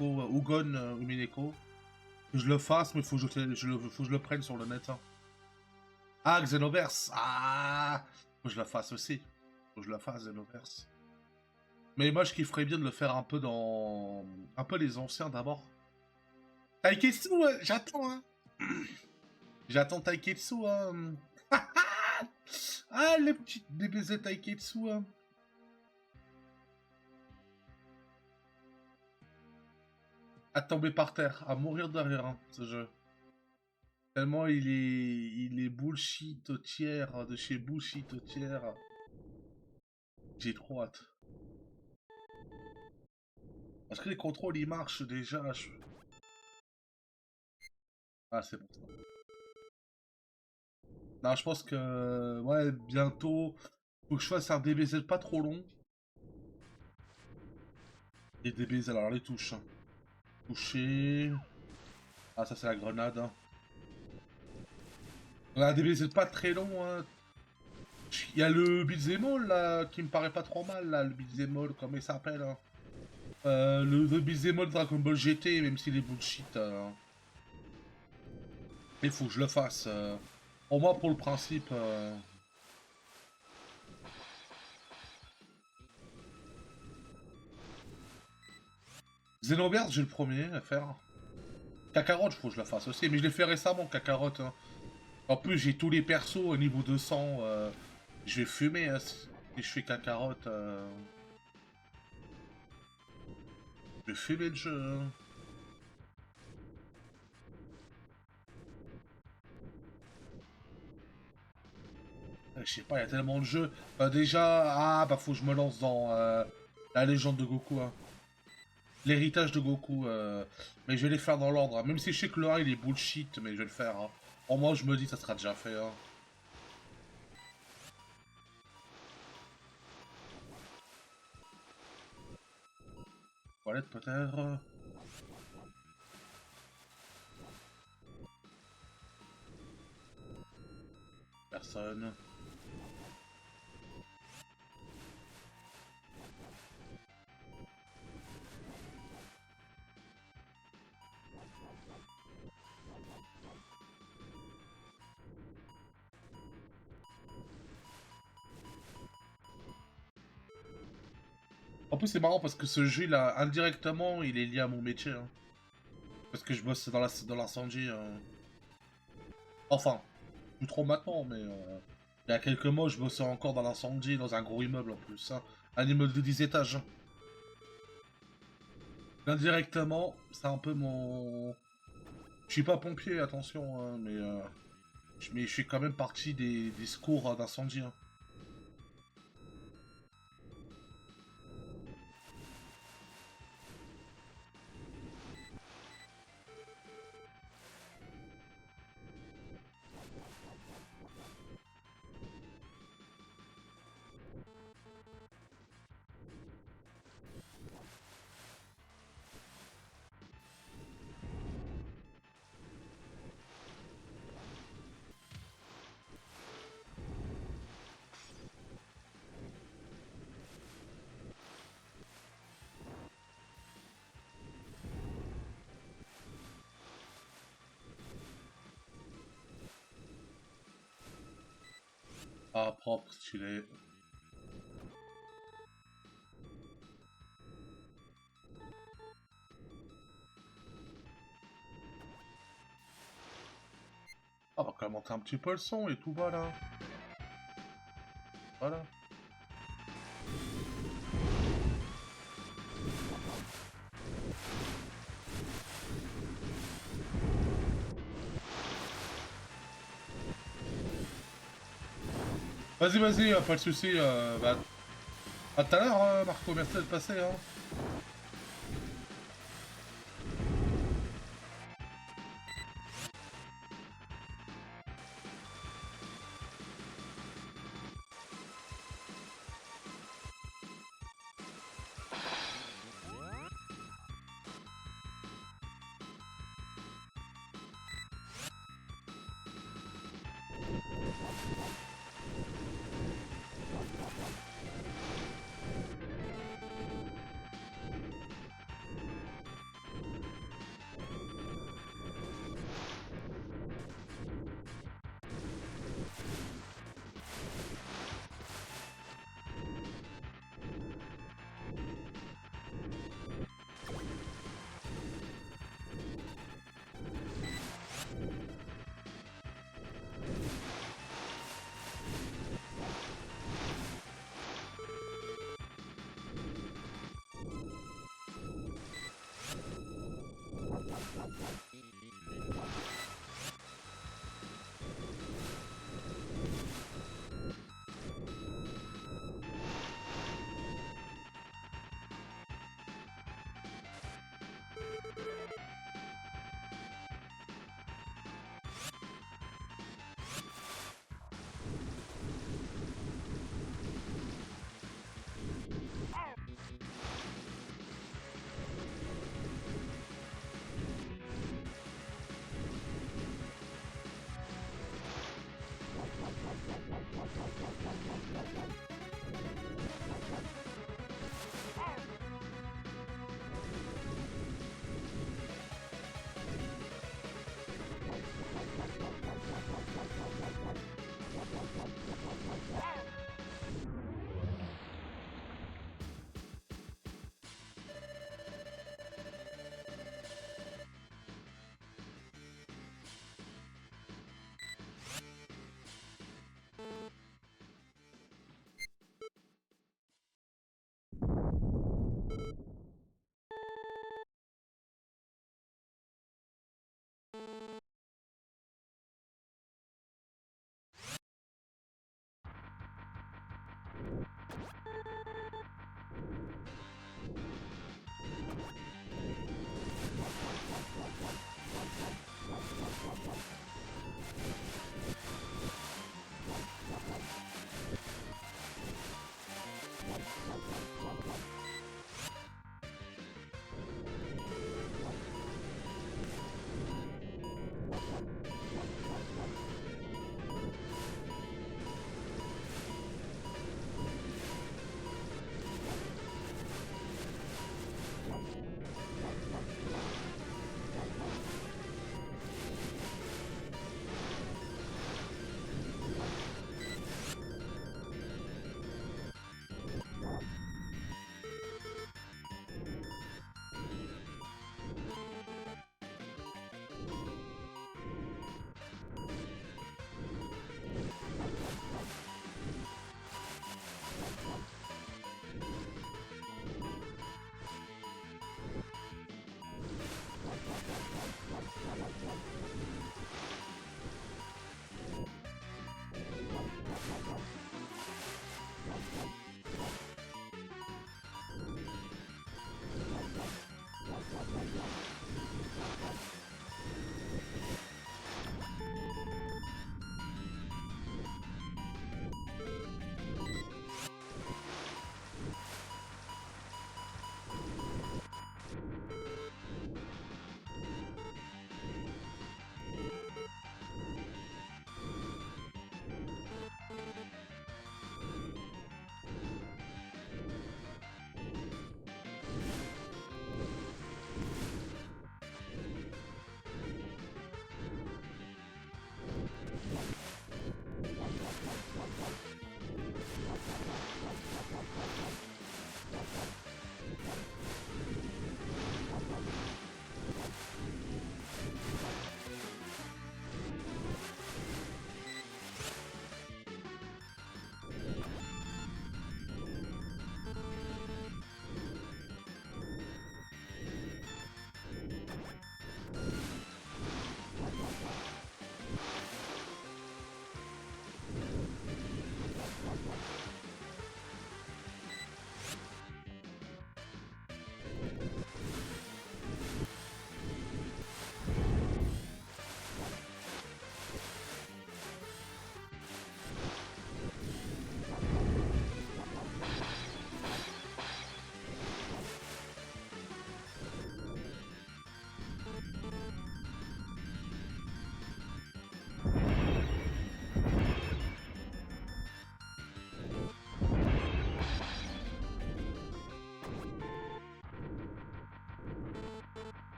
Umineko, Ugon Umineko. Que je le fasse, mais faut que faut que je le prenne sur le net. Hein. Ah, Xenoverse. Ah, faut que je la fasse aussi. Faut que je la fasse, Xenoverse. Mais moi, je kifferais bien de le faire un peu dans... Un peu les anciens d'abord. Taiketsu, j'attends, hein. J'attends Taiketsu, hein. Ah, les petits DBZ Taiketsu, hein. À tomber par terre, à mourir de rire, hein, ce jeu. Tellement il est bullshit au tiers, de chez bullshit au tiers. J'ai trop hâte. Parce que les contrôles, ils marchent déjà. Ah, c'est bon. Non, je pense que... Ouais, bientôt... Faut que je fasse un DBZ pas trop long. Et DBZ, alors les touches. Hein. Toucher... Ah, ça c'est la grenade. Hein. Un DBZ pas très long. Hein. Il y a le beat'em all, là, qui me paraît pas trop mal, là, le beat'em all, comment il s'appelle. Hein. Le beat'em all Dragon Ball GT, même s'il est bullshit. Il faut que je le fasse. Au moins pour le principe... Xenoverse, j'ai le premier à faire. Kakarot, faut que je la fasse aussi. Mais je l'ai fait récemment, Kakarot. Hein. En plus, j'ai tous les persos au niveau 200. Je vais fumer hein, si je fais Kakarot. Je vais fumer le jeu. Hein. Je sais pas, il y a tellement de jeux. Déjà, ah bah faut que je me lance dans la légende de Goku. Hein. L'héritage de Goku. Mais je vais les faire dans l'ordre. Hein. Même si je sais que le 1 il est bullshit, mais je vais le faire. Hein. Au moins, je me dis ça sera déjà fait. Hein. Toilette peut-être. Personne. En plus, c'est marrant parce que ce jeu, là, indirectement, il est lié à mon métier. Hein. Parce que je bosse dans l'incendie. Enfin, plus trop maintenant, mais il y a quelques mois, je bossais encore dans l'incendie, dans un gros immeuble en plus. Hein. Un immeuble de 10 étages. Hein. Indirectement, c'est un peu mon... Je suis pas pompier, attention, hein, mais je suis quand même partie des secours d'incendie. Hein. Ah, propre, stylé. Ah, on va quand même monter un petit peu le son et tout va là. Voilà. Vas-y, vas-y, pas de soucis. Bah, à tout à l'heure, Marco, merci d'être passé. Hein.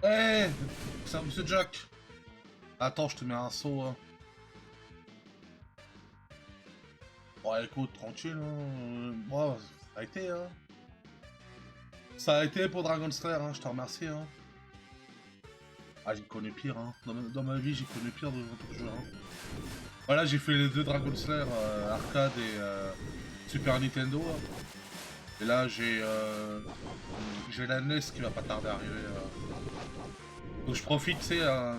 Ouais, c'est un monsieur Jack. Attends, je te mets un saut. Hein. Bon, écoute, tranquille. Hein. Bon, ça a été. Hein. Ça a été pour Dragon Slayer, hein. Je te remercie. Hein. Ah, j'ai connu pire. Hein. Dans ma vie, j'ai connu pire de tout jeu. Hein. Voilà, j'ai fait les deux Dragon Slayer, arcade et Super Nintendo. Hein. Et là, j'ai la NES qui va pas tarder à arriver. Donc je profite, c'est un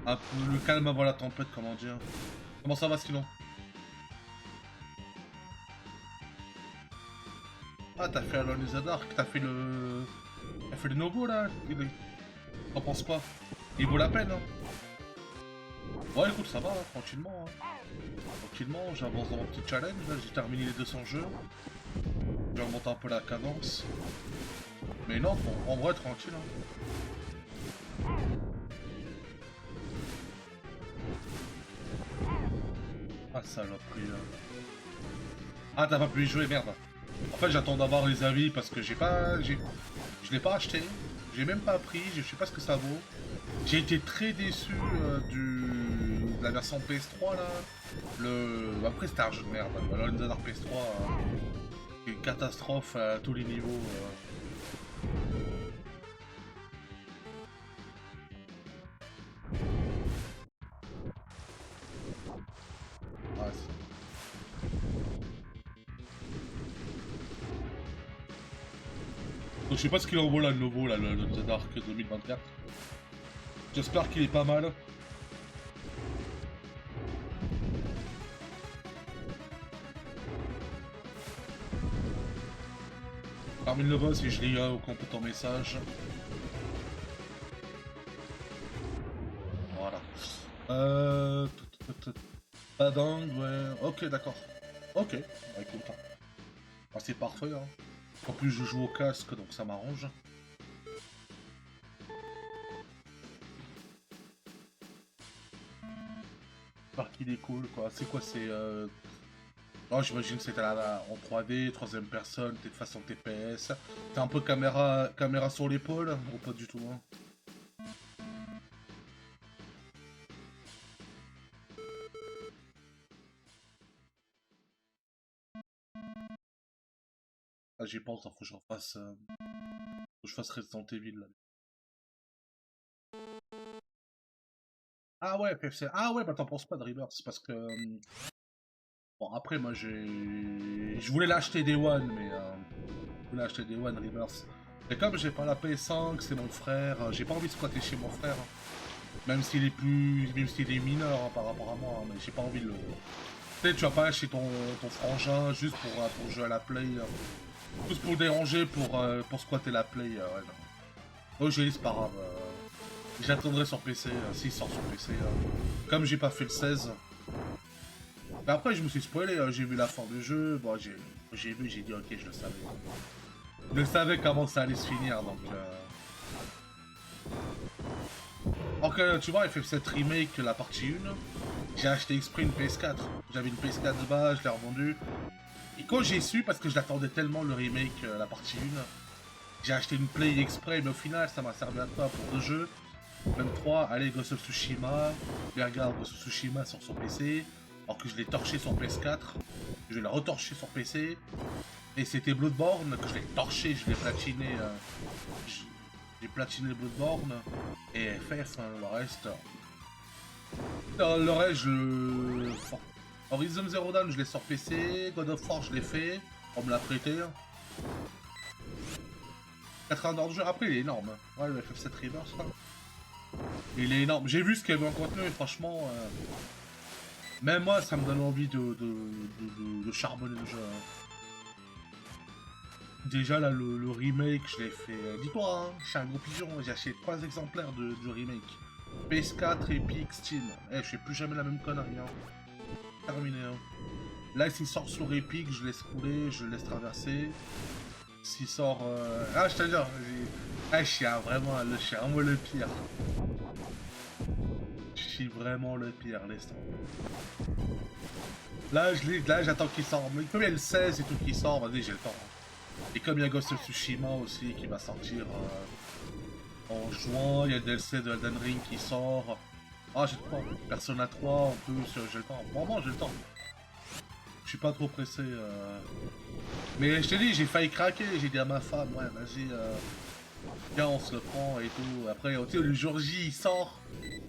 peu le calme avant la tempête, comment dire. Comment ça va sinon? Ah, t'as fait Alone in the Dark, t'as fait le... T'as fait le nouveau là. T'en penses quoi? Il vaut la peine, hein? Ouais, écoute, ça va, hein, tranquillement. Hein. Tranquillement, j'avance dans mon petit challenge, là, j'ai terminé les 200 jeux. Je vais remonter un peu la cadence. Mais non, en vrai, tranquille. Hein. Ah, saloperie, là. Ah, t'as pas pu y jouer, merde. En fait, j'attends d'avoir les avis parce que je l'ai pas acheté. J'ai même pas pris, je sais pas ce que ça vaut. J'ai été très déçu de la version PS3 là. Après c'était un jeu de merde. Alors in the Dark PS3, c'est une catastrophe à tous les niveaux. Ah, donc, je sais pas ce qu'il en vaut là, le nouveau, là, le The Dark 2024. J'espère qu'il est pas mal. Termine le boss et je lis au compte ton message. Voilà. Pas dingue, ouais. Ok, d'accord. Ok, bah écoute. Bah, c'est parfait, hein. En plus, je joue au casque, donc ça m'arrange. J'espère qu'il est cool, quoi. C'est quoi, c'est... Oh, j'imagine que c'était en 3D, troisième personne, t'es face en TPS. T'es un peu caméra sur l'épaule, ou pas du tout, hein. Ah, j'y pense, hein, faut que je refasse... Faut que je fasse Resident Evil, là. Ah ouais, PFC. Ah ouais, bah t'en penses pas de Rebirth, c'est parce que... Bon, après, moi, je voulais l'acheter Day One, mais... Je voulais acheter Day One Rebirth. Et comme j'ai pas la PS5, c'est mon frère, j'ai pas envie de squatter chez mon frère. Hein. Même s'il est mineur hein, par rapport à moi, hein, mais j'ai pas envie de le... Tu sais, tu vas pas chez ton frangin juste pour jouer à la play. Juste pour le déranger, pour squatter la play. Ouais, non. Oh, j'ai dit, c'est pas grave. J'attendrai sur PC, s'il sort sur PC. Comme j'ai pas fait le 16. Mais après, je me suis spoilé, j'ai vu la fin du jeu. Bon, j'ai vu, j'ai dit, ok, je le savais. Je le savais comment ça allait se finir, donc... Ok, tu vois, FF7 Remake, la partie 1, j'ai acheté exprès une PS4. J'avais une PS4 de base, je l'ai revendue. Et quand j'ai su, parce que je l'attendais tellement le remake, la partie 1, j'ai acheté une Play exprès, mais au final, ça m'a servi à quoi pour 2 jeux. Même 3, allez, Ghost of Tsushima. Mais regarde, Ghost of Tsushima sur son PC. Alors que je l'ai torché sur PS4. Je l'ai retorché sur PC. Et c'était Bloodborne que je l'ai torché, je l'ai platiné. J'ai platiné Bloodborne. Et FF, hein, le reste. Le reste, je. Horizon Zero Dawn, je l'ai sur PC. God of War, je l'ai fait. On me l'a prêté. 80 heures de jeu. Après, il est énorme. Ouais, le FF7 Rebirth. Il est énorme. J'ai vu ce qu'il y avait en contenu et franchement, même moi, ça me donne envie de charbonner le jeu. Hein. Déjà là, le remake, je l'ai fait. Dis-toi, hein, je suis un gros pigeon, j'ai acheté 3 exemplaires du remake. PS4, Epic, Steam. Eh, je fais plus jamais la même connerie. Hein. Terminé. Hein. Là, s'il sort sur Epic, je laisse rouler, je laisse traverser. S'il sort. Ah, je te jure, ah, je suis vraiment le pire. Je suis vraiment le pire, l'instant. Là, j'attends qu'il sorte. Mais comme il y a le 16 et tout qui sort, vas-y, j'ai le temps. Et comme il y a Ghost of Tsushima aussi qui va sortir en juin, il y a le DLC de Elden Ring qui sort. Ah, j'ai le temps. Persona 3 en plus, j'ai le temps. Vraiment, j'ai le temps. Je suis pas trop pressé. Mais je te dis, j'ai failli craquer. J'ai dit à ma femme, ouais, vas-y, viens, on se le prend et tout. Après, tu sais, le jour J, il sort. Tu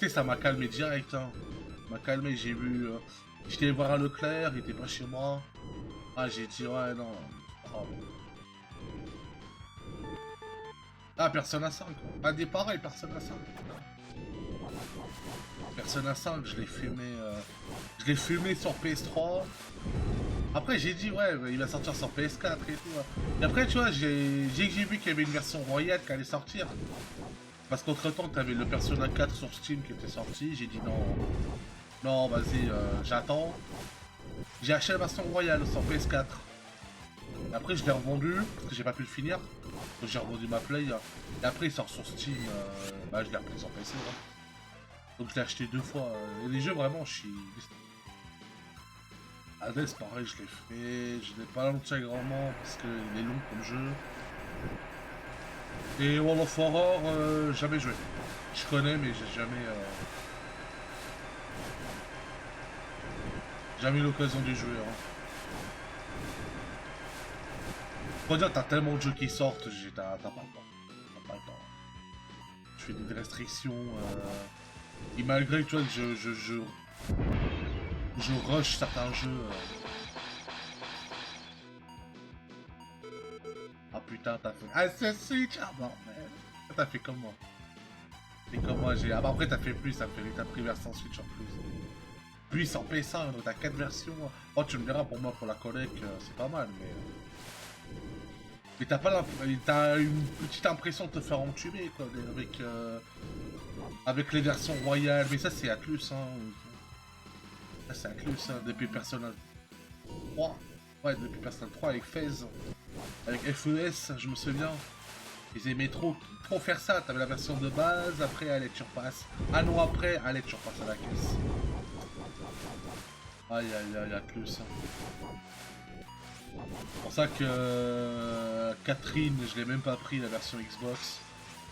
sais, ça m'a calmé direct. Hein. Ça m'a calmé, j'ai vu. J'étais voir à Leclerc, il était pas chez moi. Ah, j'ai dit, ouais, non. Oh. Ah, Persona 5. Ah, des pareils, Persona 5. Persona 5, je l'ai fumé sur PS3. Après, j'ai dit, ouais, il va sortir sur PS4 et tout. Et après, tu vois, j'ai vu qu'il y avait une version royale qui allait sortir. Parce qu'entre temps, t'avais le Persona 4 sur Steam qui était sorti. J'ai dit, non, non, vas-y, j'attends. J'ai acheté la version royale sur PS4. Et après, je l'ai revendu, parce que j'ai pas pu le finir. Donc, j'ai revendu ma Play. Et après, il sort sur Steam. Bah, je l'ai repris sur PC. Ouais. Donc, je l'ai acheté 2 fois. Et les jeux, vraiment, je suis. Hades, pareil, je l'ai fait. Je l'ai pas lancé grandement parce qu'il est long comme jeu. Et World of Horror, jamais joué. Je connais, mais j'ai jamais eu l'occasion d'y jouer. Hein. Faut dire, t'as tellement de jeux qui sortent, t'as pas le temps. T'as pas le temps. Je fais des restrictions. Et malgré que tu vois que je rush certains jeux. Ah putain, t'as fait. Ah, c'est Switch! Ah non, mais. T'as fait comment? Et comme moi, j'ai. Ah bah après, t'as fait plus, t'as pris version Switch en plus. Puis en PS5, donc t'as 4 versions. Oh, tu me diras, pour moi, pour la collecte, c'est pas mal, mais. Mais t'as pas t'as une petite impression de te faire entuber, quoi, avec les versions royales. Mais ça, c'est Atlus, hein. Ça, c'est Atlus, hein, depuis Persona 3. Ouais, depuis Persona 3 avec FaZe. Avec FES, je me souviens. Ils aimaient trop faire ça. T'avais la version de base, après, allez, tu repasses. Un an après, allez, tu repasses à la caisse. Aïe, aïe, aïe, Atlus. C'est pour ça que Catherine, je l'ai même pas pris la version Xbox.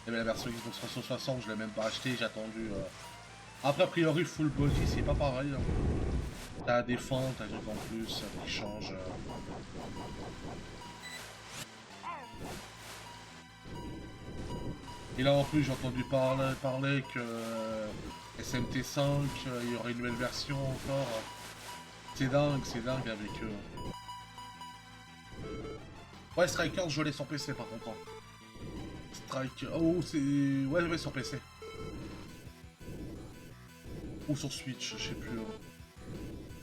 Et la version Xbox 360, je l'ai même pas acheté, j'ai attendu. Après, a priori, full body, c'est pas pareil. Hein. T'as des fentes, t'as des trucs en plus qui changent. Et là en plus, j'ai entendu parler que SMT5, il y aurait une nouvelle version encore. C'est dingue avec eux. Ouais, Strikers, je l'ai sur PC par contre. Strike. Oh, c'est. Ouais, sur PC. Ou sur Switch, je sais plus.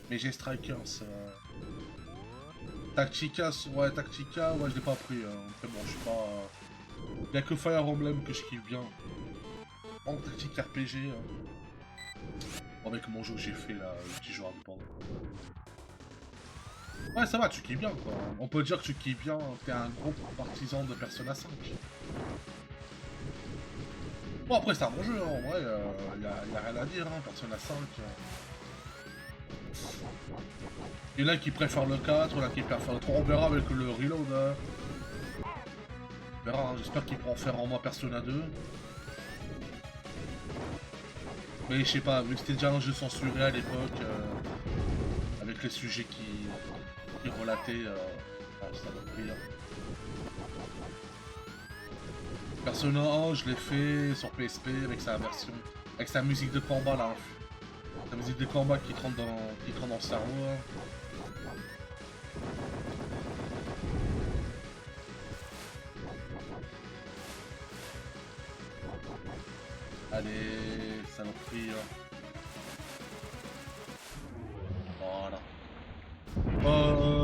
Mais j'ai Strikers. Tactica, ouais, je l'ai pas pris. Après, bon, je suis pas. Il y a que Fire Emblem que je kiffe bien. En tactique RPG. Avec mon jeu que j'ai fait là, le petit jeu indépendant. Ouais, ça va, tu kiffes bien quoi. On peut dire que tu kiffes bien, t'es un gros partisan de Persona 5. Bon, après, c'est un bon jeu, hein. En vrai, y a rien à dire, hein, Persona 5. Il y en a qui préfèrent le 4, il y en a qui préfèrent le 3. On verra avec le reload. Hein. On verra, hein. J'espère qu'ils pourront faire en moi Persona 2. Mais je sais pas, vu que c'était déjà un jeu censuré à l'époque, avec les sujets qui relataient, ça va pire. Persona 1, je l'ai fait sur PSP avec sa version, avec sa musique de combat là. La musique de combat qui te rentre dans le cerveau. Hein. Allez, saloperie. Voilà.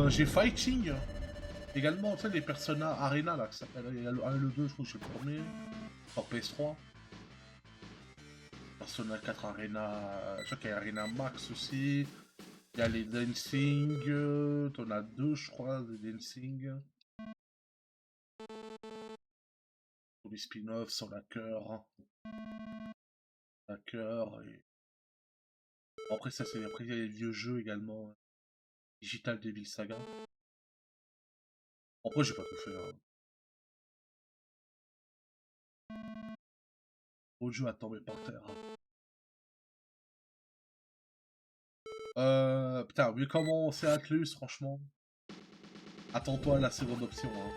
J'ai Fighting. Également, tu sais, les Persona Arena, là, qui s'appelle. Il y a le 1 et le 2, je crois que c'est le premier. Sur PS3. Persona 4 Arena. Je crois qu'il y a Arena Max aussi. Il y a les Dancing. T'en as deux, je crois, des Dancing. Pour les spin-offs, sur la cœur. La cœur. Et... Après, ça, c'est. Après, il y a les vieux jeux également. Digital Devil Saga. Après, j'ai pas tout fait. Hein. Autre jeu à tomber par terre. Putain, vu comment c'est Atlus, franchement. Attends-toi à la seconde option. Hein.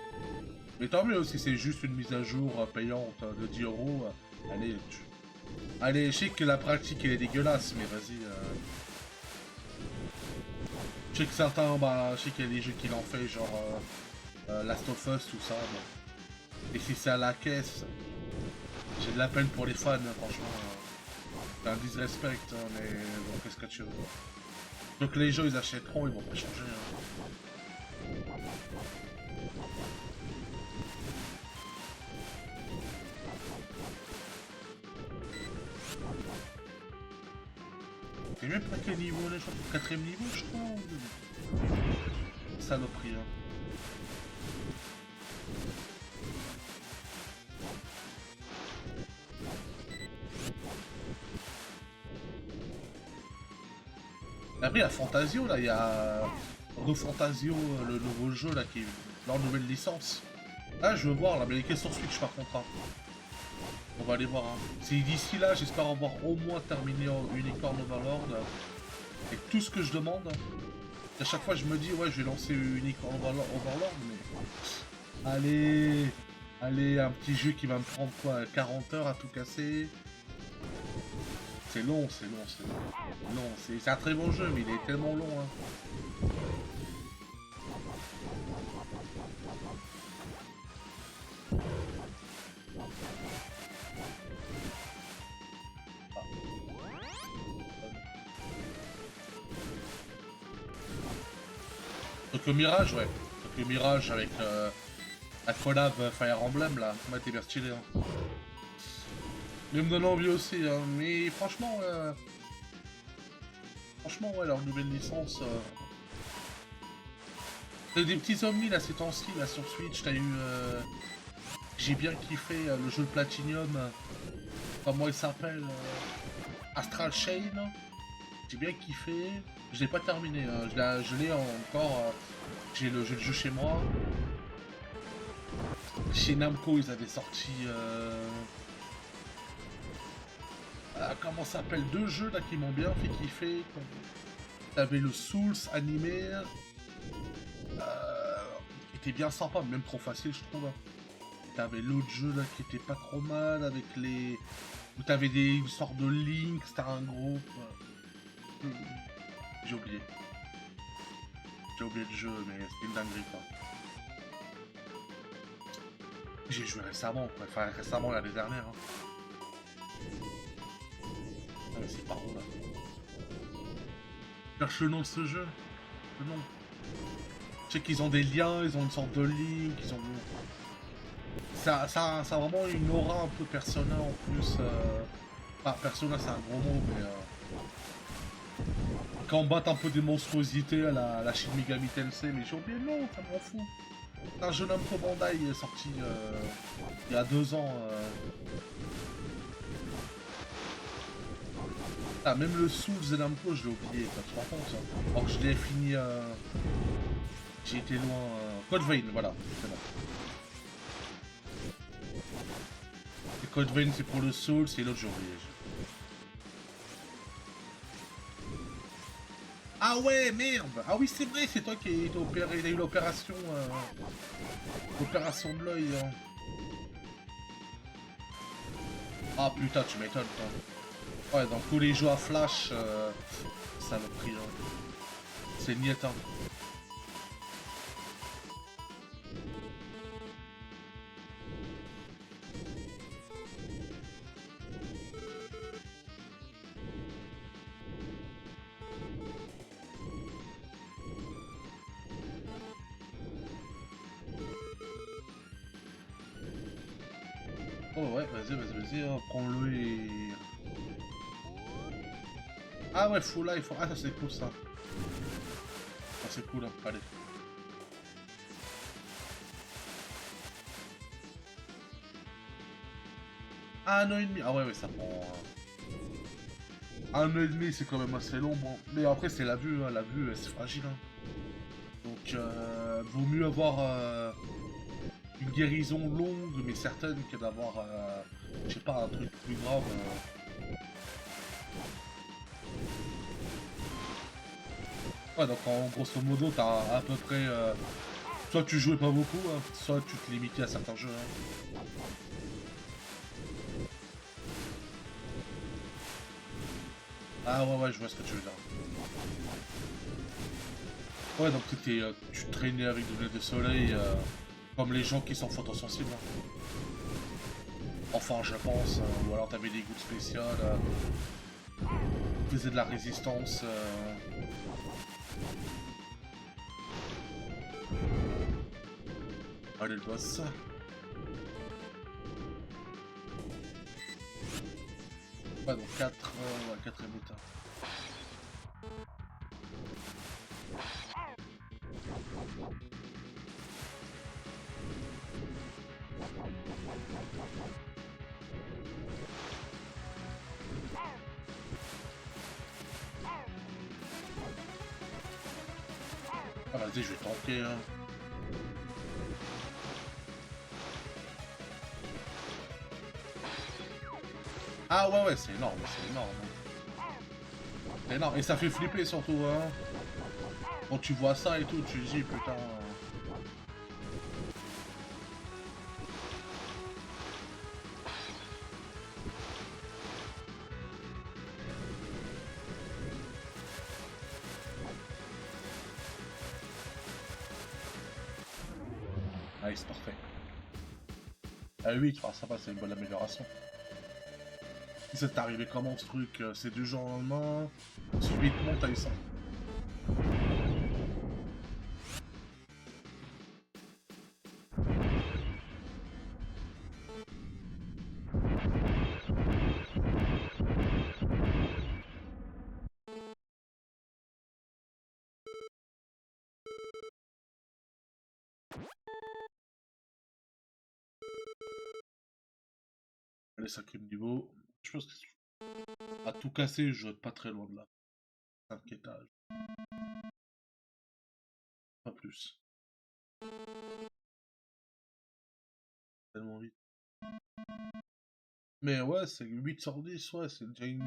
Mais tant mieux si c'est juste une mise à jour payante de 10 euros. Allez, allez, je sais que la pratique elle est dégueulasse, mais vas-y. Je sais que certains, bah, je sais qu'il y a des jeux qui l'ont fait, genre Last of Us, tout ça. Bon. Et si c'est à la caisse, j'ai de la peine pour les fans, hein, franchement. C'est un disrespect, hein, mais bon, qu'est-ce que tu veux. Donc les gens ils achèteront, ils vont pas changer. Hein. Et même pas quel niveau là, je crois que 4ème niveau je crois. Saloperie hein. Après il y a Fantasio là, il y a Refantasio, le nouveau jeu là qui est leur nouvelle licence. Ah je veux voir là, mais il est sur Switch par contre. Hein. On va aller voir. Hein. Si d'ici là j'espère avoir au moins terminé en Unicorn Overlord. Et tout ce que je demande. À chaque fois je me dis ouais je vais lancer Unicorn Overlord mais. Allez. Allez, un petit jeu qui va me prendre quoi 40 heures à tout casser. C'est long, c'est long, c'est long. Non, c'est un très bon jeu, mais il est tellement long. Hein. Donc le Mirage, ouais. Donc le Mirage avec la collab Fire Emblem là, ouais, t'es bien stylé. Hein. Il me donne envie aussi, hein. Mais franchement, ouais, leur nouvelle licence. T'as des petits zombies là ces temps-ci là sur Switch, t'as eu. J'ai bien kiffé le jeu de Platinum. Comment il s'appelle Astral Chain. J'ai bien kiffé. Je l'ai pas terminé, hein. Je l'ai encore. J'ai le jeu chez moi. Chez Namco, ils avaient sorti. Comment ça s'appelle deux jeux là qui m'ont bien fait kiffer. T'avais le Souls animé. Qui était bien sympa, même trop facile, je trouve. T'avais l'autre jeu là qui était pas trop mal avec les. Où t'avais une sorte de Link, c'était un groupe. J'ai oublié. J'ai oublié le jeu, mais c'était une dinguerie quoi. J'ai joué récemment, quoi. Enfin récemment l'année dernière. Hein. Ah, mais c'est par où là? Cherche le nom de ce jeu. Le nom. Je sais qu'ils ont des liens, ils ont une sorte de link, ils ont. Ça a vraiment une aura un peu Persona en plus. Enfin, Persona c'est un gros mot, mais. Combattre un peu des monstruosités à la Shin Megami Tensei, mais j'ai oublié le nom, ça m'en fout. C'est un jeu Namco Bandai sorti il y a 2 ans. Ah, même le Souls de Namco, je l'ai oublié, tu te rends compte ça. Alors que je l'ai fini. J'ai été loin. Code Vein, voilà, c'est bon. Et Code Vein c'est pour le Souls, et l'autre j'ai oublié. Ah ouais, merde. Ah oui, c'est vrai, c'est toi qui as eu l'opération. L'opération de l'œil. Hein. Ah putain, tu m'étonnes, toi. Ouais, dans tous les jeux à flash, saloperie. Hein. C'est niette, hein. Oh ouais, vas-y, hein, prends-le et... Ah ouais, full life. Ah ça c'est cool ça. Ah c'est cool, hein. Allez. Ah, 1 an et demi. Ah ouais, ça prend... 1 an et demi, c'est quand même assez long. Bon. Mais après, c'est la vue, hein. La vue, c'est fragile. Hein. Donc, vaut mieux avoir une guérison longue mais certaine que d'avoir, je sais pas, un truc plus grave. Ouais, donc en grosso modo, t'as à peu près... soit tu jouais pas beaucoup, hein, soit tu te limitais à certains jeux. Hein. Ah ouais, je vois ce que tu veux dire. Ouais, donc tu traînais avec des lunettes de soleil, comme les gens qui sont photosensibles. Hein. Enfin, je pense, ou alors t'avais des gouttes spéciales, faisais de la résistance. Allez, le boss. Ouais, donc 4, ouais, 4 émoutes. Ah vas-y, je vais tenter. Hein. Ah ouais, c'est énorme, c'est énorme. C'est énorme, et ça fait flipper surtout. Hein. Quand tu vois ça et tout, tu te dis putain... Nice, parfait. Ah oui, ça va, c'est une bonne amélioration. Ça t'est arrivé comment ce truc? C'est du jour au lendemain? Subitement, t'as eu ça? Allez, 5ème niveau. Je pense que à tout casser, je dois être pas très loin de là. 5 étages. Pas plus. Tellement vite. Mais ouais, c'est 8 sur 10, ouais, c'est déjà une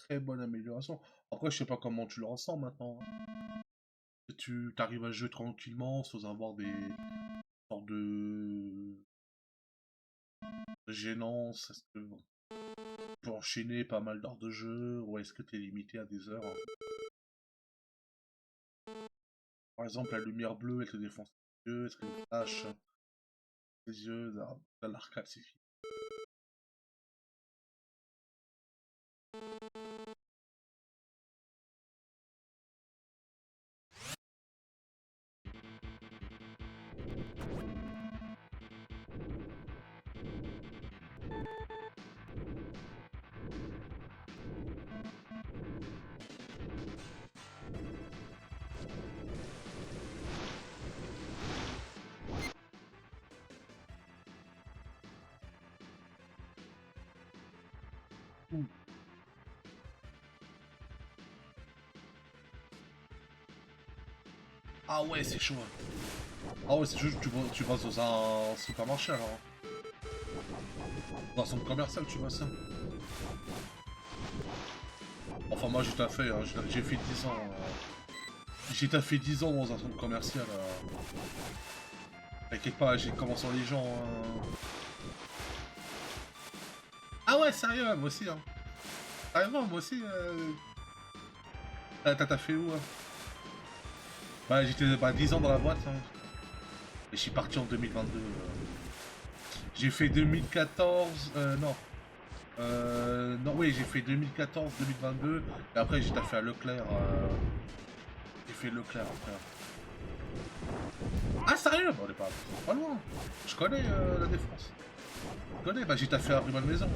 très bonne amélioration. Après, je sais pas comment tu le ressens maintenant. Hein. Tu t'arrives à jouer tranquillement sans avoir des sortes de gênance. Est-ce que bon, tu peux enchaîner pas mal d'heures de jeu ou est-ce que tu es limité à des heures? Par exemple, la lumière bleue, elle te défonce les yeux. Est-ce qu'elle flash les yeux? Dans l'arcade, c'est fini. Ah ouais, c'est chaud. Hein. Ah ouais, c'est chaud, tu vas dans un supermarché alors. Hein. Dans un centre commercial, tu vois ça. Enfin, moi, j'ai tout fait, hein. J'ai fait 10 ans. J'ai fait 10 ans dans un centre commercial. T'inquiète pas, j'ai commencé en gens. Ah ouais, sérieux, moi aussi. Hein. Carrément, moi aussi. T'as fait où? Hein. Bah, j'étais 10 ans dans la boîte. Hein. Et je suis parti en 2022. J'ai fait 2014. Non. Non, oui, j'ai fait 2014-2022. Et après, j'ai fait à Leclerc. J'ai fait Leclerc après. Ah, sérieux? Bon, on est pas loin. Je connais la défense. Tu connais, bah j'ai taffé à rue Malmaison.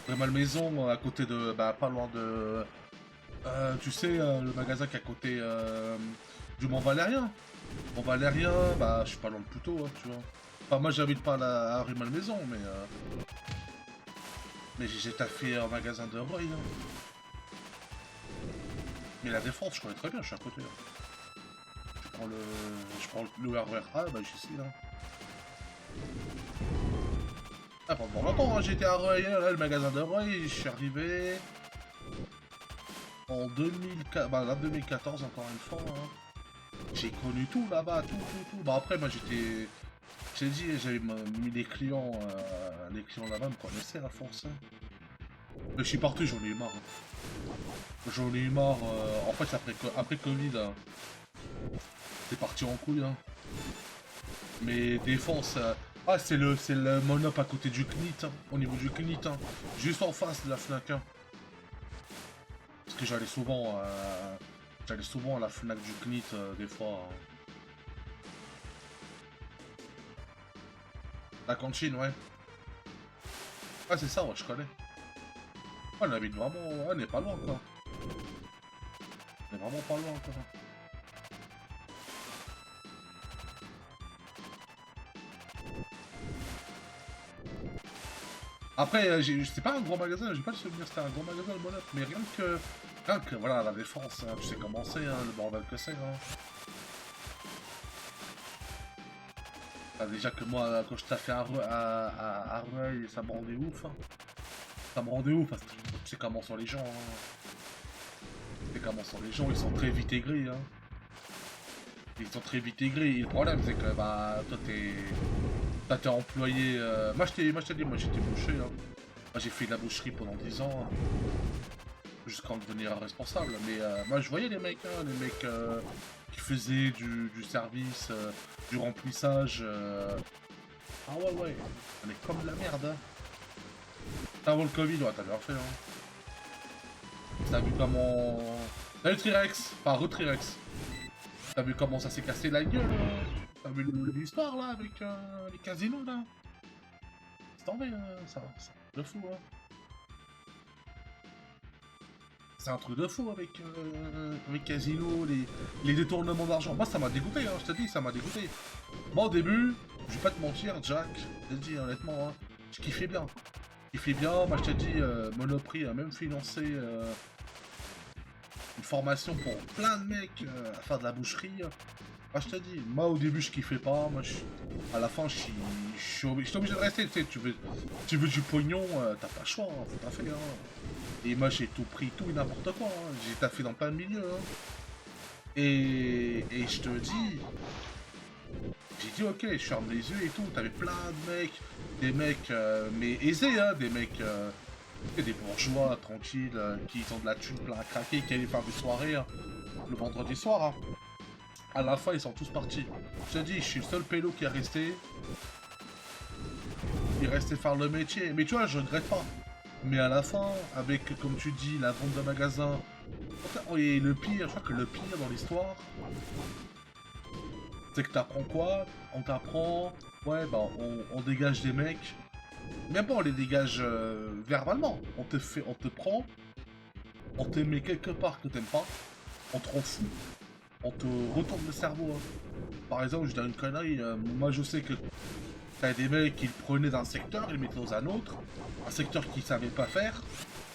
Rue Malmaison, à côté de... Bah pas loin de... tu sais, le magasin qui est à côté du Mont Valérien. Mont Valérien, bah je suis pas loin de Puteaux, hein, tu vois. Enfin moi j'habite pas à rue Malmaison, mais j'ai taffé un magasin de Roy. Hein. Mais la Défense, je connais très bien, je suis à côté. Hein. Je prends le RER A, bah j'y suis là. Ah, pendant longtemps, hein, j'étais à Roy, là, le magasin de Roy, je suis arrivé en 2004, bah là 2014 encore une fois. Hein. J'ai connu tout là-bas, tout. Bah après, moi j'étais... J'ai dit, j'avais mis les clients là-bas me connaissaient à force. Hein. Mais je suis parti, j'en ai eu marre. Hein. J'en ai eu marre, en fait après Covid, hein, c'est parti en couille. Hein. Mais Défense, ah c'est le monop à côté du CNIT, hein, au niveau du CNIT, hein, juste en face de la Fnac. Hein. Parce que j'allais souvent à la Fnac du CNIT des fois. Hein. La cantine, ouais. Ah c'est ça, ouais, je connais. Ah, on habite vraiment, ouais, on est pas loin quoi. On est vraiment pas loin quoi. Après, c'était pas un gros magasin, j'ai pas le souvenir, c'était un gros magasin le Monop, mais rien que voilà, la Défense, hein, tu sais comment c'est, hein, le bordel que c'est. Hein. Ah, déjà que moi, quand je taffais à Rueil, ça me rendait ouf. Hein. Ça me rendait ouf parce que tu sais comment sont les gens. Hein. Tu sais comment sont les gens, ils sont très vite aigris. Hein. Ils sont très vite aigris. Et le problème, c'est que bah, toi, t'es employé. Moi, je t'ai dit, moi, j'étais boucher. Hein. Moi, j'ai fait de la boucherie pendant 10 ans. Hein. Jusqu'à en devenir responsable. Mais moi, je voyais les mecs, hein, qui faisaient du service, du remplissage. Ah ouais, on est comme de la merde. Hein. Avant le Covid, ouais, t'as bien fait. Hein. T'as vu comment... T'as vu Trirex, enfin Retrirex. T'as vu comment ça s'est cassé la gueule. T'as vu l'histoire là avec les casinos là. C'est tombé, ça. C'est un truc de fou. Hein. C'est un truc de fou avec Casino, les détournements d'argent. Moi ça m'a dégoûté, hein, je te dis, ça m'a dégoûté. Moi au début, je vais pas te mentir, Jack, je te dis honnêtement, hein, je kiffais bien. Je kiffais bien, moi je te dis, Monoprix a même financé une formation pour plein de mecs à faire de la boucherie. Moi je te dis, moi au début je kiffais pas, moi à la fin je suis obligé de rester, tu sais, tu veux du pognon, t'as pas le choix, hein, faut taffer. Hein. Et moi j'ai tout pris, tout et n'importe quoi, hein. J'ai taffé dans plein de milieux. Hein. Et je te dis, j'ai dit ok, je ferme les yeux et tout, t'avais plein de mecs, des mecs mais aisés, hein, des mecs, des bourgeois tranquilles, qui ont de la thune plein à craquer, qui allaient faire des soirées hein, le vendredi soir. Hein. À la fin ils sont tous partis. Je te dis, je suis le seul pélo qui est resté. Il restait faire le métier. Mais tu vois, je regrette pas. Mais à la fin, avec, comme tu dis, la vente de magasin, et le pire, je crois que le pire dans l'histoire, c'est que t'apprends quoi? On t'apprend, ouais, bah, on dégage des mecs, mais bon, on les dégage verbalement. On te prend, on te met quelque part que t'aimes pas, on te rend fou, on te retourne le cerveau. Hein. Par exemple, je donne une connerie, moi je sais que t'as des mecs qui le prenaient d'un secteur, ils le mettaient dans un autre, un secteur qu'ils savaient pas faire,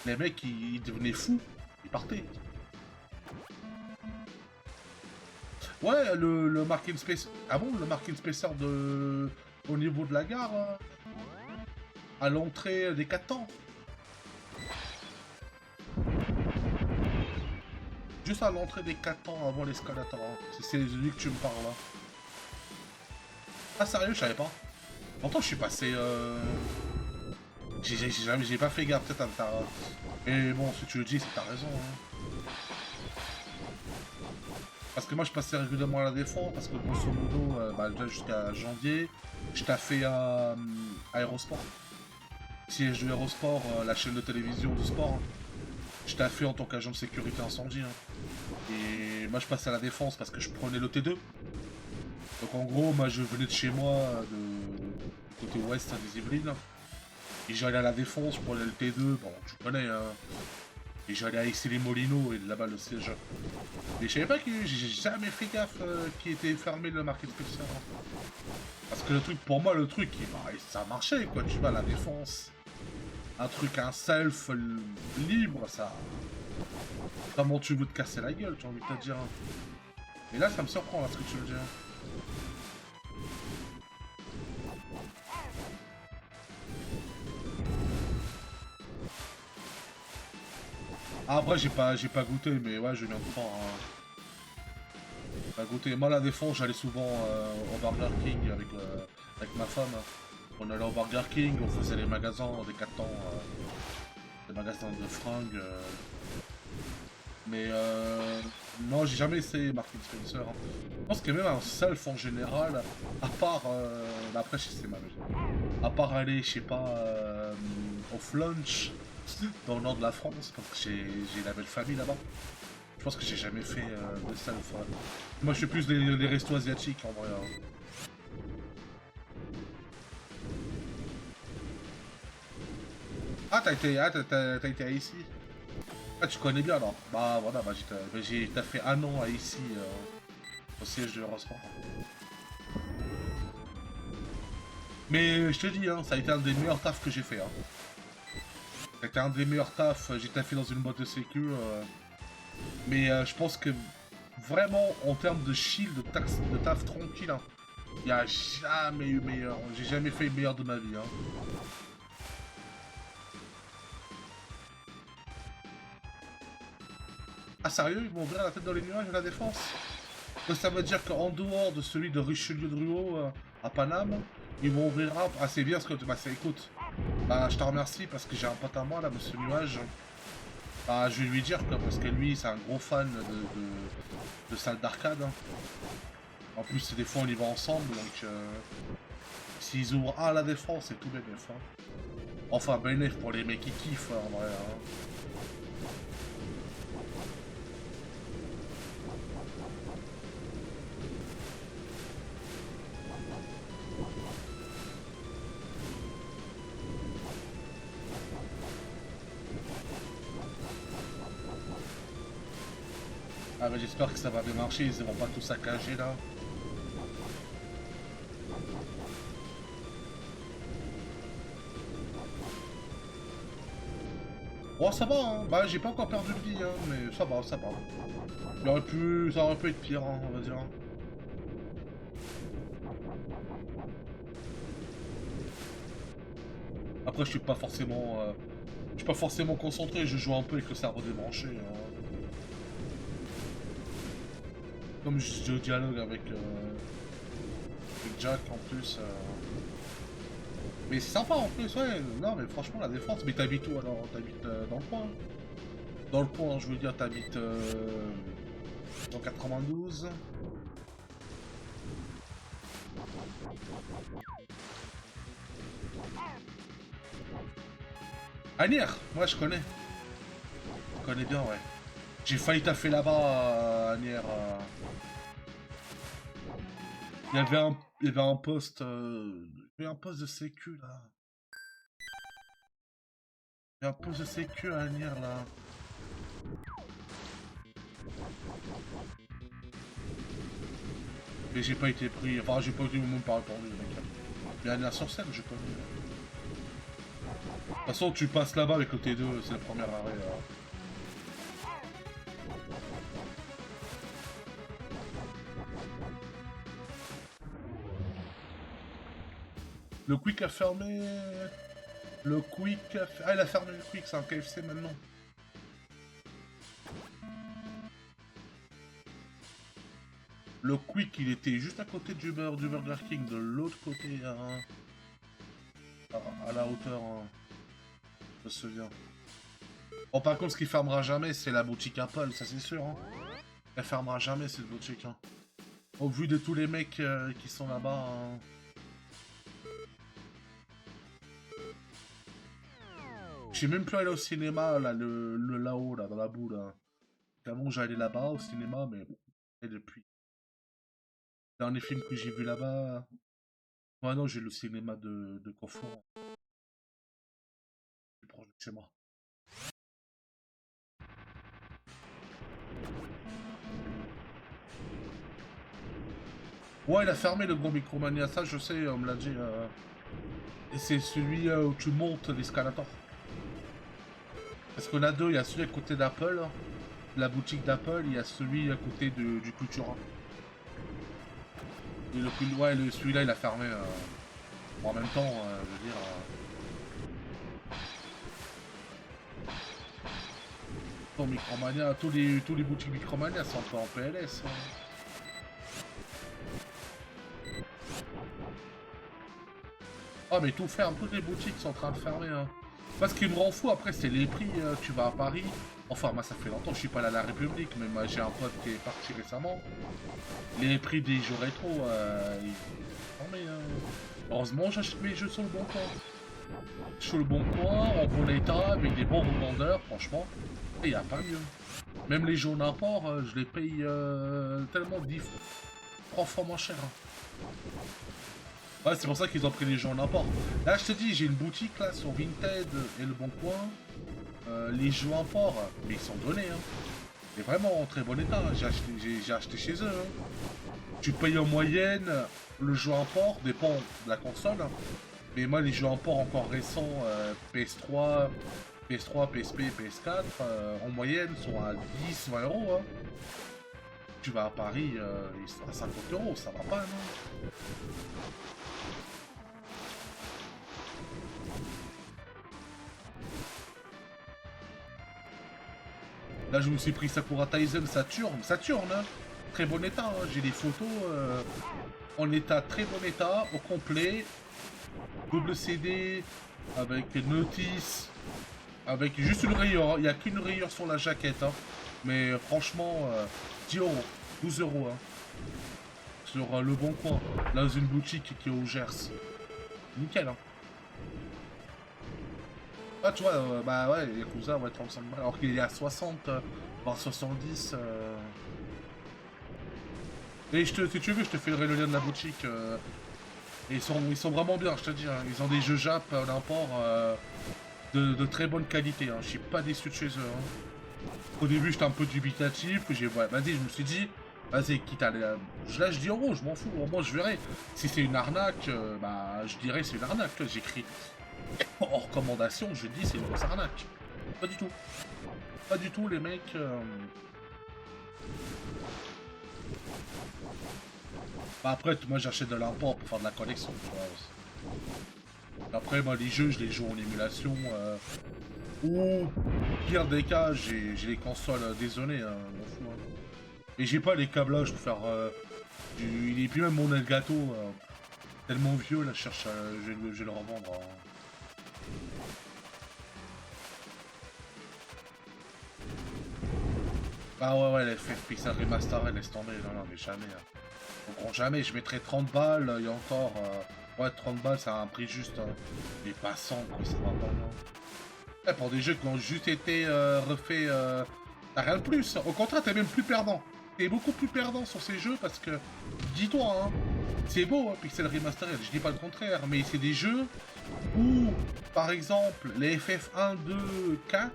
les mecs ils devenaient fous, ils partaient. Ouais, le Marking Space. Ah bon, le Marking Spacer de... au niveau de la gare, à l'entrée des 4 temps. Juste à l'entrée des 4 temps avant l'escalator. Hein. C'est lui que tu me parles là. Ah sérieux, je savais pas. Pourtant je suis passé... J'ai pas fait gaffe, peut-être à... Mais bon, si tu le dis, c'est ta raison. Hein. Parce que moi je passais régulièrement à la Défense, parce que grosso modo, bah, jusqu'à janvier, je taffais à Aérosport. Siège de Aérosport, la chaîne de télévision de sport. Hein. Je taffais en tant qu'agent de sécurité incendie. Hein. Et moi je passais à la Défense parce que je prenais le T2. Donc en gros, moi je venais de chez moi, du côté ouest des Yvelines. Et j'allais à la Défense pour aller le T2, bon, tu connais, hein. Et j'allais à Issy-les-Moulineaux et là-bas le siège. Mais je savais pas que j'ai jamais fait gaffe qu'il était fermé le Market Spencer. Parce que le truc, pour moi, le truc, ça marchait quoi, tu vas à la Défense. Un truc, un self libre, ça. Comment tu veux te casser la gueule, j'ai envie de te dire. Et là, ça me surprend, là, ce que tu veux dire. Ah, après, j'ai pas goûté, mais ouais, je viens de prendre. J'ai pas goûté. Moi, la Défense, j'allais souvent au Burger King avec ma femme. On allait au Burger King, on faisait les magasins, des Décathlon, des magasins de fringues. Mais non, j'ai jamais essayé Market Spencer. Je pense que même un self en général, à part. Après, c'est mal. À part aller, je sais pas, au flunch dans le nord de la France, parce que j'ai la belle famille là-bas. Je pense que j'ai jamais fait de self. Moi, je fais plus des restos asiatiques en vrai. Hein. Ah, t'as été à ici. Ah, tu connais bien alors. Bah voilà, bah, t'as fait un an à ici, au siège de Eurosport. Mais je te dis, hein, ça a été un des meilleurs tafs que j'ai fait. Hein. Ça a été un des meilleurs tafs. J'ai taffé dans une boîte de sécu. Mais je pense que vraiment, en termes de chill, de taf tranquille, hein, il n'y a jamais eu meilleur. J'ai jamais fait meilleur de ma vie. Hein. Ah sérieux, ils vont ouvrir la tête dans les nuages à la Défense? Donc ça veut dire qu'en dehors de celui de Richelieu-Drouot à Paname, ils vont ouvrir un... Ah c'est bien ce que... Bah c'est écoute. Bah je te remercie parce que j'ai un pote à moi là, monsieur Nuage. Bah je vais lui dire quoi, parce que lui c'est un gros fan de salles d'arcade. Hein. En plus des fois on y va ensemble donc... S'ils ouvrent à la Défense c'est tout bénéf. Hein. Enfin bénéf pour les mecs qui kiffent en vrai. Hein. Ah bah j'espère que ça va bien marcher, ils vont pas tout saccager là. Bon ça va hein, bah j'ai pas encore perdu de vie hein, mais ça va, ça va. Ça aurait pu être pire hein, on va dire. Après je suis pas forcément concentré, je joue un peu avec le cerveau débranché. Hein. Comme je dialogue avec Jack en plus. Mais c'est sympa en plus, ouais. Non, mais franchement, la Défense. Mais t'habites où alors? T'habites dans le coin? Dans le coin, je veux dire, t'habites dans 92. Agnières, moi je connais. Je connais bien, ouais. J'ai failli taffer là-bas à Agnières. Il y avait un poste. Il y avait un poste de sécu là. Il y a un poste de sécu à Agnières là. Mais j'ai pas été pris. Enfin, j'ai pas été au monde par répondu, le mec. Mais Agnières sur scène, je connais. De toute façon, tu passes là-bas avec le T2, c'est le premier arrêt. Le Quick a fermé. Le Quick a fermé. Ah, il a fermé le Quick, c'est un KFC maintenant. Le Quick, il était juste à côté du Burger King, de l'autre côté, à la hauteur. Je me souviens. Bon, par contre, ce qui fermera jamais, c'est la boutique Apple, ça c'est sûr. Hein. Elle fermera jamais cette boutique. Hein. Au vu de tous les mecs qui sont là-bas. Hein. Je suis même plus allé au cinéma, là, le là-haut, là, dans la boue, là. Avant, j'allais là-bas au cinéma, mais bon. Et depuis. Dernier film que j'ai vu là-bas. Ouais, non, j'ai le cinéma de Conflans, plus proche de chez moi. Ouais, il a fermé le Gros Micromania, ça je sais, on me l'a dit. Et c'est celui où tu montes l'escalator. Parce qu'on a deux, il y a celui à côté d'Apple, la boutique d'Apple, il y a celui à côté du Cultura. Et ouais, celui-là il a fermé. Bon, en même temps, je veux dire. Micromania, tous les boutiques Micromania sont un peu en PLS. Hein. Ah mais tout ferme, toutes les boutiques sont en train de fermer. Hein. Moi ce qui me rend fou après c'est les prix, tu vas à Paris. Enfin moi ça fait longtemps que je suis pas allé à la République, mais moi j'ai un pote qui est parti récemment. Les prix des jeux rétro, ils sont fermés. Hein. Heureusement j'achète mes jeux sur le bon coin. Sur le bon coin, en bon état, avec des bons revendeurs, franchement. Et y a pas mieux. Même les jeux d'import, je les paye tellement 3 fois moins cher. Hein. Ouais, c'est pour ça qu'ils ont pris les jeux en import. Là, je te dis, j'ai une boutique là sur Vinted et Le Bon Coin. Les jeux import, mais ils sont donnés. Hein. C'est vraiment en très bon état. Hein. J'ai acheté chez eux. Hein. Tu payes en moyenne le jeu import, dépend de la console. Hein. Mais moi, les jeux import encore récents, PS3, PSP, PS4, en moyenne sont à 10-20 euros. Hein. Tu vas à Paris, ils sont à 50 euros, ça va pas, non? Là, je me suis pris Sakura Taisen Saturn, hein. Très bon état, hein. J'ai des photos en état, très bon état, au complet. Double CD, avec notice, avec juste une rayure. Hein. Il n'y a qu'une rayure sur la jaquette. Hein. Mais franchement, 10 euros, 12 euros. Hein. Sur Le Bon Coin, là, dans une boutique qui est au Gers. Nickel, hein. Ah, tu vois, bah ouais, Yakuza, ouais, 35 balles. Alors qu'il est à 60, voire 70. Et si tu veux, je te fais le lien de la boutique. Et ils sont vraiment bien, je te dis. Hein. Ils ont des jeux Jap d'import de très bonne qualité. Hein. Je suis pas déçu de chez eux. Hein. Au début, j'étais un peu dubitatif. Ouais, vas-y, je me suis dit, vas-y, quitte à aller. Je lâche 10 euros, je m'en fous. Au moins, je verrai. Si c'est une arnaque, bah, je dirais c'est une arnaque. J'écris en recommandation, je dis c'est une grosse arnaque. Pas du tout. Pas du tout, les mecs. Bah après, moi j'achète de l'import pour faire de la collection, tu vois. Après, moi les jeux, je les joue en émulation. Ou, pire des cas, j'ai les consoles désolé, hein, m'en fous. Hein. Et j'ai pas les câblages pour faire. Il est plus même mon Elgato. Tellement vieux, là, je cherche. Je vais le revendre. Hein. Ah ouais, les FF Pixel Remastered, laisse tomber. Non, mais jamais. Hein. Bon, jamais, je mettrais 30 balles, il y a encore... ouais, 30 balles, c'est un prix juste. Hein. Mais pas 100, quoi, ça va pas, non. Ouais, pour des jeux qui ont juste été refaits, t'as rien de plus. Au contraire, t'es même plus perdant. T'es beaucoup plus perdant sur ces jeux parce que, dis-toi, hein, c'est beau, hein, Pixel Remastered, je dis pas le contraire, mais c'est des jeux où, par exemple, les FF1, 2, 4,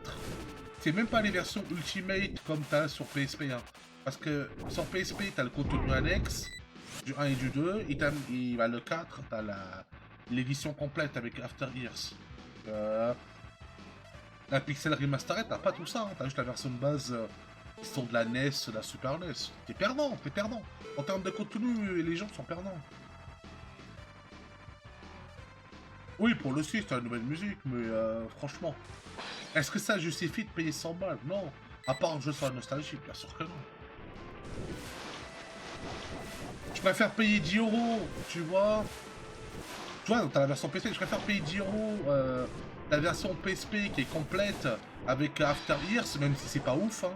c'est même pas les versions Ultimate comme t'as sur PSP. Hein. Parce que sur PSP, t'as le contenu annexe du 1 et du 2, et le 4, t'as l'édition complète avec After Years. La Pixel Remastered, t'as pas tout ça, hein. T'as juste la version de base qui sont de la NES, de la Super NES. T'es perdant, t'es perdant. En termes de contenu, les gens sont perdants. Oui, pour le suite, c'est la nouvelle musique, mais franchement, est-ce que ça justifie de payer 100 balles? Non. À part un jeu sur la nostalgie, bien sûr que non. Je préfère payer 10 euros, tu vois. Tu vois, t'as la version PC, je préfère payer 10 euros la version PSP qui est complète avec After Years, même si c'est pas ouf. Hein.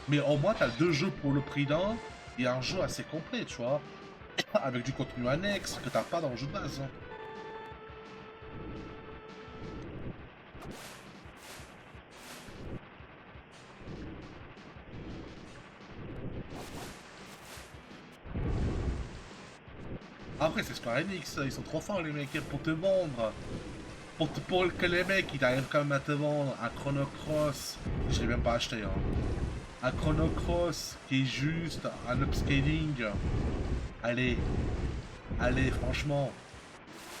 Mais au moins, t'as deux jeux pour le prix d'un et un jeu assez complet, tu vois. Avec du contenu annexe que t'as pas dans le jeu de base. Hein. Après, c'est Square Enix, ils sont trop forts les mecs pour te vendre. Pour que les mecs ils arrivent quand même à te vendre un Chrono Cross, je l'ai même pas acheté hein. Un Chrono Cross qui est juste un upscaling. Allez, allez, franchement.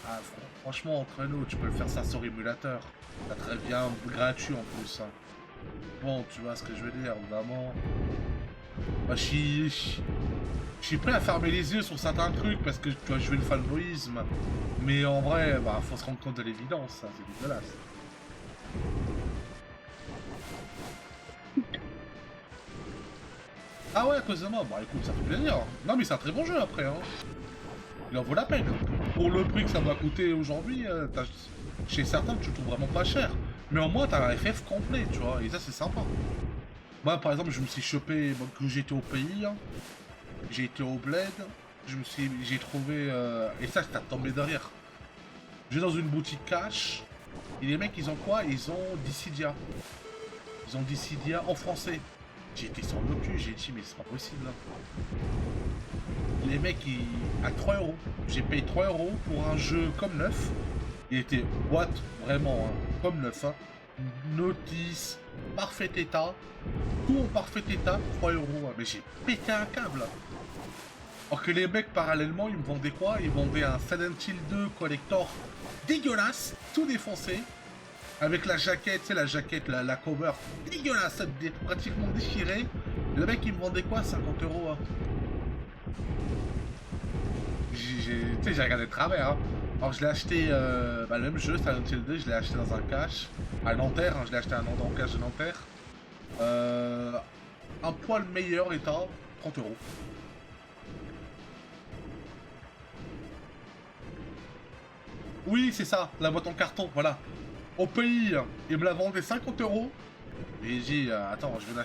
Ah, franchement, entre nous, tu peux le faire ça sur émulateur. Ça très bien gratuit en plus. Hein. Bon, tu vois ce que je veux dire, vraiment. Bah, je suis prêt à fermer les yeux sur certains trucs parce que tu vois, je veux le fanboyisme. Mais en vrai, bah, faut se rendre compte de l'évidence, ça, c'est dégueulasse. Ah ouais, à cause de moi, bah écoute, ça fait plaisir. Non, mais c'est un très bon jeu après, hein. Il en vaut la peine. Pour le prix que ça doit coûter aujourd'hui, chez certains, tu le trouves vraiment pas cher. Mais au moins, t'as un FF complet, tu vois, et ça, c'est sympa. Moi, par exemple, je me suis chopé, bon, que j'étais au pays, hein. J'ai été au bled, j'ai trouvé, et ça, c'était tombé derrière. Je vais dans une boutique cash, et les mecs, ils ont quoi? Ils ont Dissidia. Ils ont Dissidia en français. J'ai été sur le cul, j'ai dit, mais c'est pas possible. Hein. Les mecs, à 3 euros. J'ai payé 3 euros pour un jeu comme neuf. Il était boîte, vraiment, hein, comme neuf. Hein. Notice, parfait état. Tout en parfait état, 3 euros. Hein. Mais j'ai pété un câble. Alors que les mecs, parallèlement, ils me vendaient quoi? Ils vendaient un Silent Hill 2 collector dégueulasse, tout défoncé. Avec la jaquette, tu sais, la jaquette, la cover dégueulasse, pratiquement déchirée. Le mec, il me vendait quoi? 50 euros. Hein. J'ai regardé de travers. Hein. Alors je l'ai acheté, le même jeu, Silent Hill 2, je l'ai acheté dans un cash, à Nanterre, hein, je l'ai acheté dans le cash de Nanterre. Un poil meilleur état, 30 euros. Oui, c'est ça, la boîte en carton, voilà. Au pays, il me la vendait 50 euros. Et j'ai dit, attends, je viens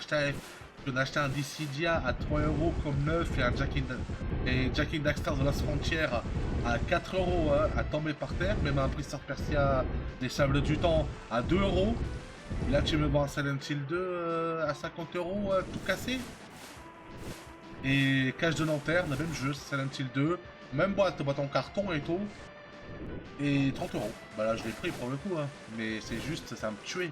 d'acheter un Dissidia à 3 euros comme neuf et un Jack and Daxter de la Frontière à 4 euros hein, à tomber par terre. Même un Prince of Persia des Sables du Temps à 2 euros. Et là, tu me vends un Silent Hill 2 à 50 euros tout cassé. Et Cache de Nanterre, le même jeu, Silent Hill 2. Même boîte en carton et tout. Et 30 euros. Bah là, je l'ai pris pour le coup. Hein. Mais c'est juste, ça me tuait.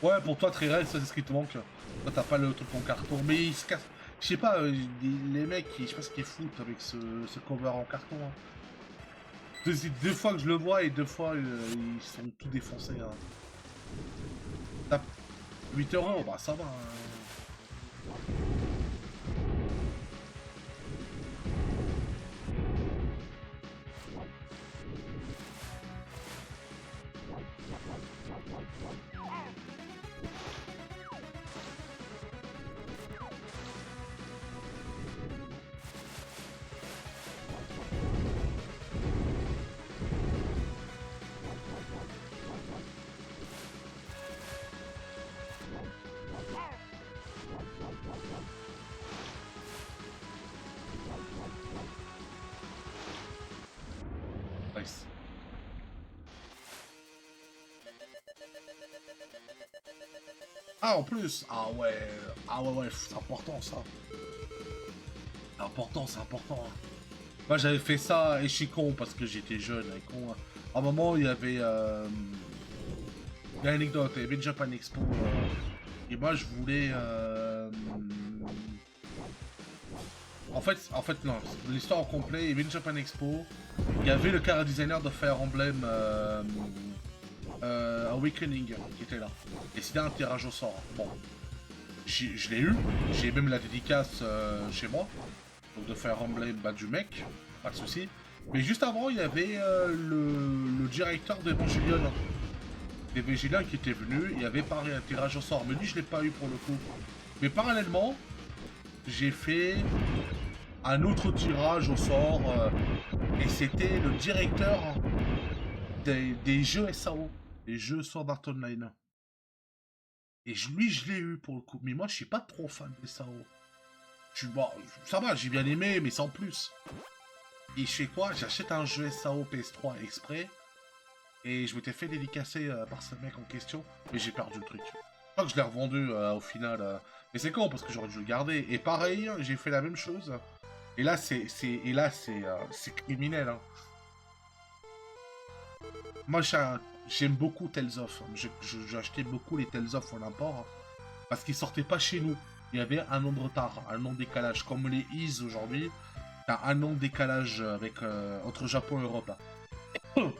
Ouais, pour toi, très rare, ça c'est ce qui te manque. Toi, t'as pas le truc en carton. Mais il se casse. Je sais pas, les mecs, je sais pas ce qu'ils foutent avec ce cover en carton. Hein. Deux fois que je le vois et deux fois ils sont tout défoncés. Hein. T'as 8 euros, bah ça va. Hein. Nice. Ah, en plus. Ah ouais. Ah ouais, c'est important ça. Important, c'est important. Hein. Moi j'avais fait ça et je suis con parce que j'étais jeune et con. Hein. À un moment il y avait une anecdote, il y avait une Japan Expo et moi je voulais en fait non, l'histoire au complet, il y avait une Japan Expo, il y avait le cara designer de Fire Emblem Awakening qui était là. Et c'était un tirage au sort. Bon, je l'ai eu, j'ai même la dédicace chez moi. Donc de Fire Emblem du mec, pas de soucis. Mais juste avant, il y avait le directeur d'Evangelion. D'Evangelion qui était venu, il avait parlé un tirage au sort. Mais lui, je l'ai pas eu pour le coup. Mais parallèlement, j'ai fait un autre tirage au sort. Et c'était le directeur des jeux SAO. Les jeux Sword Art Online. Et lui, je l'ai eu pour le coup. Mais moi, je suis pas trop fan des SAO. Bon, ça va, j'ai bien aimé, mais sans plus. Et je fais quoi? J'achète un jeu SAO PS3 exprès. Et je m'étais fait dédicacer par ce mec en question. Mais j'ai perdu le truc. crois que je l'ai revendu au final. Mais c'est con parce que j'aurais dû le garder. Et pareil, j'ai fait la même chose. Et là, c'est criminel. Hein. Moi, j'aime beaucoup Tales of. J'ai acheté beaucoup les Tales of en import. Hein, parce qu'ils sortaient pas chez nous. Il y avait un an de retard, un an de décalage. Comme les Is aujourd'hui, t'as un an de décalage avec, entre Japon et Europe. Hein.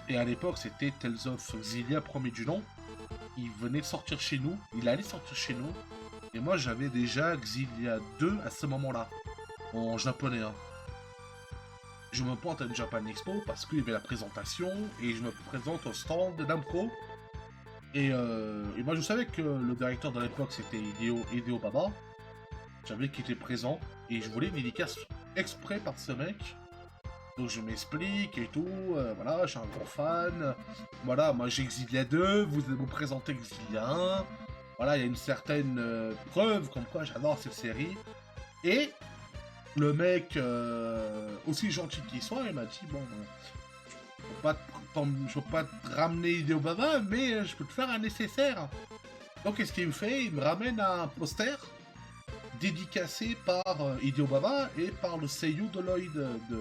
Et à l'époque, c'était Tales of Xillia, premier du nom. Il venait de sortir chez nous. Il allait sortir chez nous. Et moi, j'avais déjà Xillia 2 à ce moment-là. En japonais. Hein. Je me pointe à une Japan Expo parce qu'il y avait la présentation. Et je me présente au stand d'Amco. Et moi, je savais que le directeur de l'époque, c'était Hideo Baba. Je savais qu'il était présent. Et je voulais une dédicace exprès par ce mec. Donc je m'explique et tout, voilà, je suis un gros fan. Voilà, moi j'ai Xillia 2, vous allez vous présenter Xillia 1. Voilà, il y a une certaine preuve comme quoi j'adore cette série. Et le mec, aussi gentil qu'il soit, il m'a dit, bon, je peux pas te ramener Hideo Baba, mais je peux te faire un nécessaire. Donc qu'est-ce qu'il me fait? Il me ramène un poster dédicacé par Hideo Baba et par le seiyuu de Lloyd de